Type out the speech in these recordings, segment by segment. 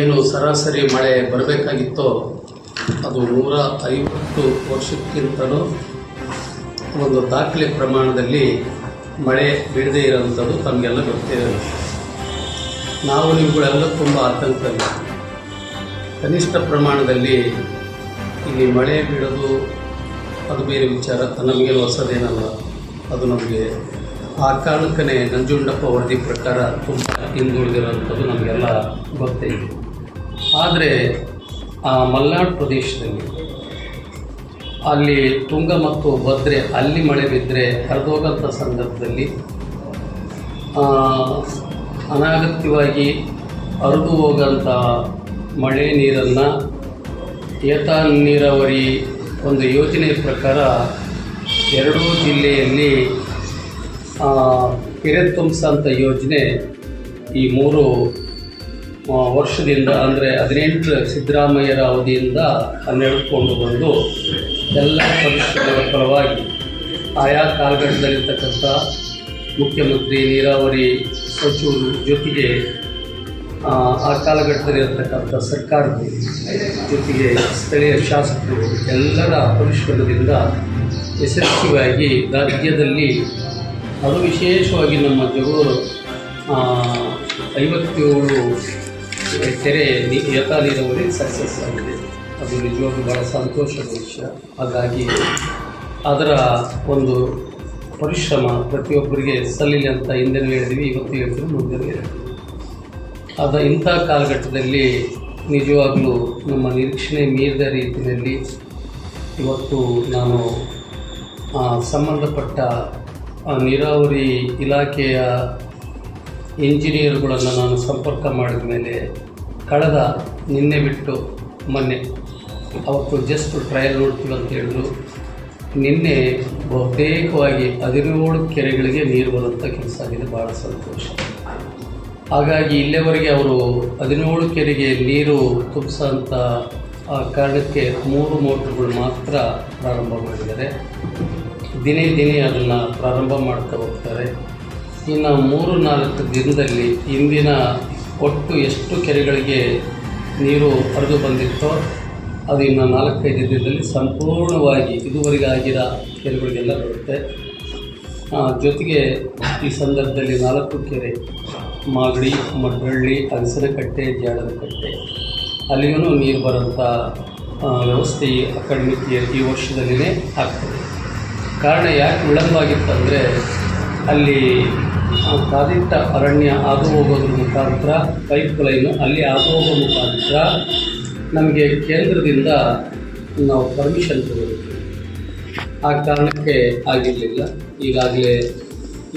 ಏನು ಸರಾಸರಿ ಮಳೆ ಬರಬೇಕಾಗಿತ್ತೋ ಅದು 150 ವರ್ಷಕ್ಕಿಂತಲೂ ಒಂದು ದಾಖಲೆ ಪ್ರಮಾಣದಲ್ಲಿ ಮಳೆ ಬೀಳದೇ ಇರೋವಂಥದ್ದು ತಮಗೆಲ್ಲ ಗೊತ್ತಿದೆ. ನಾವು ನೀವುಗಳೆಲ್ಲ ತುಂಬ ಆತಂಕದಲ್ಲಿ ಕನಿಷ್ಠ ಪ್ರಮಾಣದಲ್ಲಿ ಇಲ್ಲಿ ಮಳೆ ಬೀಳೋದು ಅದು ಬೇರೆ ವಿಚಾರ, ನಮಗೇನು ಹೊಸದೇನಲ್ಲ. ಅದು ನಮಗೆ ಆ ಕಾರಣಕ್ಕೇ ನಂಜುಂಡಪ್ಪ ವರದಿ ಪ್ರಕಾರ ತುಂಬ ಹಿಂದುಳಿದಿರೋಂಥದ್ದು ನಮಗೆಲ್ಲ ಗೊತ್ತೇ ಇದೆ. ಆದರೆ ಆ ಮಲೆನಾಡು ಪ್ರದೇಶದಲ್ಲಿ ಅಲ್ಲಿ ತುಂಗ ಮತ್ತು ಭದ್ರೆ ಅಲ್ಲಿ ಮಳೆ ಬಿದ್ದರೆ ಹರಿದೋಗಂಥ ಸಂದರ್ಭದಲ್ಲಿ ಅನಗತ್ಯವಾಗಿ ಹರಿದು ಹೋಗೋಂಥ ಮಳೆ ನೀರನ್ನು ಏತ ನೀರಾವರಿ ಒಂದು ಯೋಜನೆ ಪ್ರಕಾರ ಎರಡೂ ಜಿಲ್ಲೆಯಲ್ಲಿ ಕೆರೆ ತುಂಬಿಸೋಂಥ ಯೋಜನೆ ಈ 3 ವರ್ಷದಿಂದ ಅಂದರೆ 18 ಸಿದ್ದರಾಮಯ್ಯರ ಅವಧಿಯಿಂದ ನಡೆದುಕೊಂಡು ಬಂದು ಎಲ್ಲ ಪರಿಸ್ಥಿತಿಗಳ ಪರವಾಗಿ ಆಯಾ ಕಾಲಘಟ್ಟದಲ್ಲಿರ್ತಕ್ಕಂಥ ಮುಖ್ಯಮಂತ್ರಿ, ನೀರಾವರಿ ಸಚಿವರು ಜೊತೆಗೆ ಆ ಕಾಲಘಟ್ಟದಲ್ಲಿರತಕ್ಕಂಥ ಸರ್ಕಾರದ ಜೊತೆಗೆ ಸ್ಥಳೀಯ ಶಾಸಕರು ಎಲ್ಲರ ಪರಿಶ್ರಮದಿಂದ ಯಶಸ್ವಿಯಾಗಿ ರಾಜ್ಯದಲ್ಲಿ ಅದು ವಿಶೇಷವಾಗಿ ನಮ್ಮ ಜಗಳೂರು 57 ಕೆರೆ ಏತ ನೀರಾವರಿ ಸಕ್ಸಸ್ ಆಗಿದೆ. ಅದು ನಿಜವಾಗ್ಲೂ ಭಾಳ ಸಂತೋಷದ ವಿಷಯ. ಹಾಗಾಗಿ ಅದರ ಒಂದು ಪರಿಶ್ರಮ ಪ್ರತಿಯೊಬ್ಬರಿಗೆ ಸಲ್ಲಿಲ್ಲ ಅಂತ ಹಿಂದೆನೂ ಹೇಳಿದ್ವಿ, ಇವತ್ತು ಹೇಳ್ತೀವಿ, ಮುಂದೆ ಹೇಳ್ತೀವಿ. ಇಂಥ ಕಾಲಘಟ್ಟದಲ್ಲಿ ನಿಜವಾಗಲೂ ನಮ್ಮ ನಿರೀಕ್ಷಣೆ ಮೀರಿದ ರೀತಿಯಲ್ಲಿ ಇವತ್ತು ನಾನು ಸಂಬಂಧಪಟ್ಟ ನೀರಾವರಿ ಇಲಾಖೆಯ ಇಂಜಿನಿಯರ್ಗಳನ್ನು ನಾನು ಸಂಪರ್ಕ ಮಾಡಿದ ಮೇಲೆ ಕಳೆದ ನಿನ್ನೆ ಬಿಟ್ಟು ಮೊನ್ನೆ ಅವತ್ತು ಜಸ್ಟ್ ಟ್ರಯಲ್ ನೋಡ್ತೀವಿ ಅಂತ ಹೇಳಿದ್ರು. ನಿನ್ನೆ ಬಹುತೇಕವಾಗಿ 17 ಕೆರೆಗಳಿಗೆ ನೀರು ಬರುವಂಥ ಕೆಲಸ ಆಗಿದೆ. ಭಾಳ ಸಂತೋಷ. ಹಾಗಾಗಿ ಇಲ್ಲಿಯವರೆಗೆ ಅವರು 17 ಕೆರೆಗೆ ನೀರು ತುಂಬಿಸೋಂಥ ಕಾರಣಕ್ಕೆ 3 ಮೋಟ್ರುಗಳು ಮಾತ್ರ ಪ್ರಾರಂಭ ಮಾಡಿದ್ದಾರೆ. ದಿನೇ ಅದನ್ನು ಪ್ರಾರಂಭ ಮಾಡ್ತಾ ಹೋಗ್ತಾರೆ. ಇನ್ನು 3-4 ದಿನದಲ್ಲಿ ಇಂದಿನ ಒಟ್ಟು ಎಷ್ಟು ಕೆರೆಗಳಿಗೆ ನೀರು ಹರಿದು ಬಂದಿತ್ತೋ ಅದು ಇನ್ನು 4-5 ದಿನದಲ್ಲಿ ಸಂಪೂರ್ಣವಾಗಿ ಇದುವರೆಗೆ ಆಗಿರೋ ಕೆರೆಗಳಿಗೆಲ್ಲ ಬರುತ್ತೆ. ಜೊತೆಗೆ ಈ ಸಂದರ್ಭದಲ್ಲಿ 4 ಕೆರೆ ಮಾಗಡಿ, ಮಡ್ರಳ್ಳಿ, ಅಗಸನಕಟ್ಟೆ, ಜಾಡದಕಟ್ಟೆ ಅಲ್ಲಿಗೂ ನೀರು ಬರೋಂಥ ವ್ಯವಸ್ಥೆ ಅಕಾಡೆಮಿಕ್ ಇಯರ್ ಈ ವರ್ಷದಲ್ಲಿಯೇ ಆಗ್ತದೆ. ಕಾರಣ ಯಾಕೆ ವಿಳಂಬ ಆಗಿತ್ತಂದರೆ ಅಲ್ಲಿ ಕಾದಿಟ್ಟ ಅರಣ್ಯ ಹಾದು ಹೋಗೋದ್ರ ಮುಖಾಂತರ ಪೈಪ್ ಲೈನು ಅಲ್ಲಿ ಹಾದು ಹೋಗೋ ಮುಖಾಂತರ ನಮಗೆ ಕೇಂದ್ರದಿಂದ ನಾವು ಪರ್ಮಿಷನ್ ತಗೋಬೇಕು. ಆ ಕಾರಣಕ್ಕೆ ಆಗಿರಲಿಲ್ಲ. ಈಗಾಗಲೇ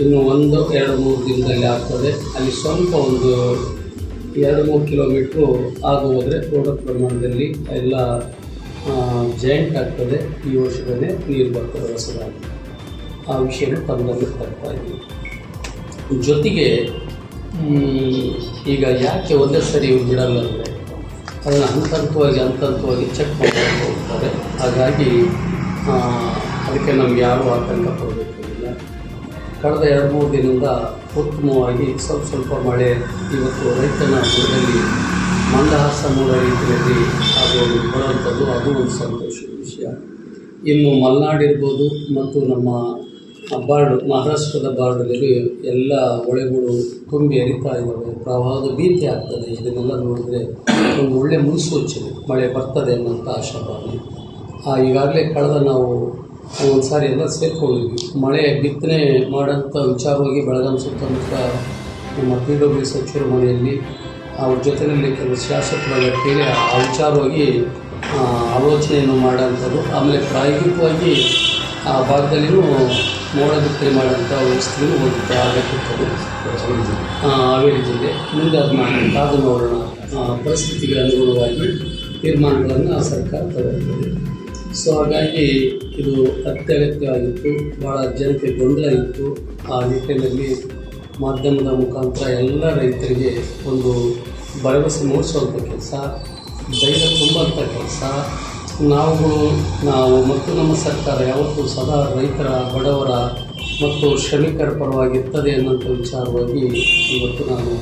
ಇನ್ನು 1-2-3 ದಿನದಲ್ಲಿ ಆಗ್ತದೆ. ಅಲ್ಲಿ ಸ್ವಲ್ಪ ಒಂದು 2-3 ಕಿಲೋಮೀಟ್ರು ಆಗ ಹೋದರೆ ರೋಡ ಪ್ರಮಾಣದಲ್ಲಿ ಎಲ್ಲ ಜಾಯಿಂಟ್ ಆಗ್ತದೆ. ಈ ವರ್ಷದಲ್ಲೇ ನೀರು ಬರ್ತದೆ ಹೊಸದಾಗಿ. ಆ ವಿಷಯನ ತಮ್ಮಲ್ಲಿ ತರ್ತಾ ಇದ್ದೀವಿ. ಜೊತೆಗೆ ಈಗ ಯಾಕೆ ಒಂದೇ ಸರಿ ಬಿಡಲ್ಲ ಅಂದರೆ ಅದನ್ನು ಹಂತವಾಗಿ ಚೆಕ್ ಮಾಡ್ಕೊಂಡು ಹೋಗ್ತಾರೆ. ಹಾಗಾಗಿ ಅದಕ್ಕೆ ನಮ್ಗೆ ಯಾರೂ ಆತಂಕ ಪಡಬೇಕಾಗಿಲ್ಲ. ಕಳೆದ 2-3 ದಿನದಿಂದ ಉತ್ತಮವಾಗಿ ಸ್ವಲ್ಪ ಮಳೆ ಇವತ್ತು ರೈತನ ಬುಡದಲ್ಲಿ ಮಂದಹಾಸ ಮೂಡ ರೀತಿಯಲ್ಲಿ ಅದು ಬರುವಂಥದ್ದು, ಅದು ಒಂದು ಸಂತೋಷದ ವಿಷಯ. ಇನ್ನು ಮಲೆನಾಡಿರ್ಬೋದು ಮತ್ತು ನಮ್ಮ ಮಹಾರಾಷ್ಟ್ರದ ಬಾರ್ಡರಲ್ಲಿ ಎಲ್ಲ ಹೊಳೆಗಳು ತುಂಬಿ ಹರಿತಾ ಇದ್ದಾವೆ. ಪ್ರವಾಹದ ಭೀತಿ ಆಗ್ತದೆ. ಇದನ್ನೆಲ್ಲ ನೋಡಿದರೆ ಒಂದು ಒಳ್ಳೆಯ ಮುನ್ಸೂಚನೆ ಮಳೆ ಬರ್ತದೆ ಅನ್ನೋಂಥ ಆಶಾಭಾವನೆ. ಈಗಾಗಲೇ ಕಳೆದ ನಾವು ಒಂದು ಸಾರಿ ಎಲ್ಲ ಸೇರ್ಕೊಂಡಿದ್ವಿ. ಮಳೆ ಬಿತ್ತನೆ ಮಾಡೋಂಥ ವಿಚಾರವಾಗಿ ಬೆಳಗಾಂ ಸುತ್ತಮುತ್ತ ನಮ್ಮ PW ಸಚಿವರ ಮನೆಯಲ್ಲಿ ಅವ್ರ ಜೊತೆಯಲ್ಲಿ ಕೆಲವು ಶಾಸಕರೆಲ್ಲ ಕೇಳಿ ಆ ವಿಚಾರವಾಗಿ ಆಲೋಚನೆಯನ್ನು ಮಾಡೋಂಥದ್ದು. ಆಮೇಲೆ ಪ್ರಾಯೋಗಿಕವಾಗಿ ಆ ಭಾಗದಲ್ಲಿಯೂ ಮೋಡ ಬಿತ್ತನೆ ಮಾಡೋಂಥ ವ್ಯವಸ್ಥೆಯೂ ಹೋಗುತ್ತೆ ಆಗಬೇಕಿತ್ತು ಹಾವೇರಿ ಜಿಲ್ಲೆ. ಮುಂದೆ ಅದನ್ನ ಕಾದು ನೋಡೋಣ, ಪರಿಸ್ಥಿತಿಗೆ ಅನುಗುಣವಾಗಿ ತೀರ್ಮಾನಗಳನ್ನು ಸರ್ಕಾರ ತಗೊಳ್ತದೆ. ಸೊ ಹಾಗಾಗಿ ಇದು ಅತ್ಯಗತ್ಯವಾಗಿತ್ತು. ಭಾಳ ಜನತೆ ಗೊಂದಲ ಇತ್ತು. ಆ ನಿಟ್ಟಿನಲ್ಲಿ ಮಾಧ್ಯಮದ ಮುಖಾಂತರ ಎಲ್ಲ ರೈತರಿಗೆ ಒಂದು ಭರವಸೆ ಮೂಡಿಸುವಂಥ ಕೆಲಸ, ಧೈರ್ಯ ತುಂಬುವಂಥ ಕೆಲಸ ನಾವು ಮತ್ತು ನಮ್ಮ ಸರ್ಕಾರ ಯಾವತ್ತೂ ಸದಾ ರೈತರ, ಬಡವರ ಮತ್ತು ಶ್ರಮಿಕರ ಪರವಾಗಿರ್ತದೆ ಅನ್ನೋಂಥ ವಿಚಾರವಾಗಿ ಇವತ್ತು ನಾನು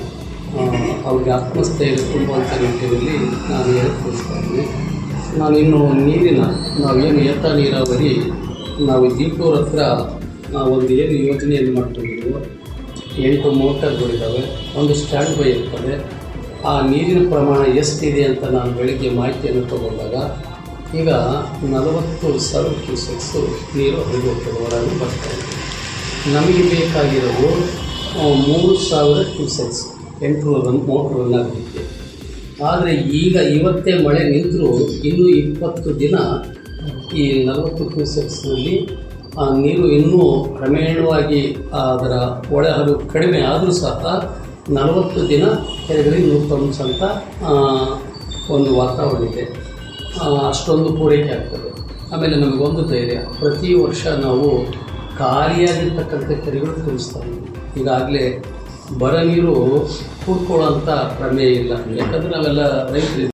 ಅವ್ರಿಗೆ ಆತ್ಮಸ್ಥೈರ್ಯ ತುಂಬುವಂಥ ನಿಟ್ಟಿನಲ್ಲಿ ನಾನು ಹೇಳ್ಕೊಳ್ತಾ ಇದ್ದೀನಿ. ನಾನಿನ್ನು ನಾವೇನು ಏತ ನೀರಾವರಿ ನಾವು ದೀಪೂರ ಹತ್ರ ಒಂದು ಏನು ಯೋಜನೆಯನ್ನು ಮಾಡ್ಕೊಂಡಿದ್ದೀವೋ 8 ಮೋಟರ್ಗಳಿದ್ದಾವೆ, ಒಂದು ಸ್ಟ್ಯಾಂಡ್ ಬೈ ಇರ್ತದೆ. ಆ ನೀರಿನ ಪ್ರಮಾಣ ಎಷ್ಟಿದೆ ಅಂತ ನಾನು ಬೆಳಗ್ಗೆ ಮಾಹಿತಿಯನ್ನು ತಗೊಂಡಾಗ ಈಗ 40,000 ಕ್ಯೂಸೆಕ್ಸು ನೀರು ಹರಿದು ಹೋಗ್ತದೆ, ಹೊರಗೆ ಬರ್ತಾಯಿದೆ. ನಮಗೆ ಬೇಕಾಗಿರೋದು 3,000 ಕ್ಯೂಸೆಕ್ಸ್ 8 ಮೋಟ್ರ್ ರನ್ ಆಗಲಿಕ್ಕೆ. ಆದರೆ ಇವತ್ತೇ ಮಳೆ ನಿಂತರೂ ಇನ್ನೂ 20 ದಿನ ಈ 40 ಕ್ಯೂಸೆಕ್ಸ್ನಲ್ಲಿ ಆ ನೀರು ಇನ್ನೂ ಕ್ರಮೇಣವಾಗಿ ಅದರ ಒಳಹರಿವು ಕಡಿಮೆ ಆದರೂ ಸಹ 40 ದಿನ ಕೆಳಗಡೆ ನೀರು ತುಂಬಿಸಂಥ ಒಂದು ವಾತಾವರಣ ಇದೆ. ಅಷ್ಟೊಂದು ಪೂರೈಕೆ ಆಗ್ತದೆ. ಆಮೇಲೆ ನಮಗೊಂದು ಧೈರ್ಯ, ಪ್ರತಿ ವರ್ಷ ನಾವು ಖಾಲಿಯಾಗಿರ್ತಕ್ಕಂಥ ಕೆರೆಗಳು ತುಂಬಿಸ್ತಾ ಇದ್ದೀವಿ. ಈಗಾಗಲೇ ಬರ ನೀರು ಕೂತ್ಕೊಳ್ಳೋಂಥ ಪ್ರಮೇಯ ಇಲ್ಲ. ಯಾಕಂದರೆ ನಾವೆಲ್ಲ ರೈತರು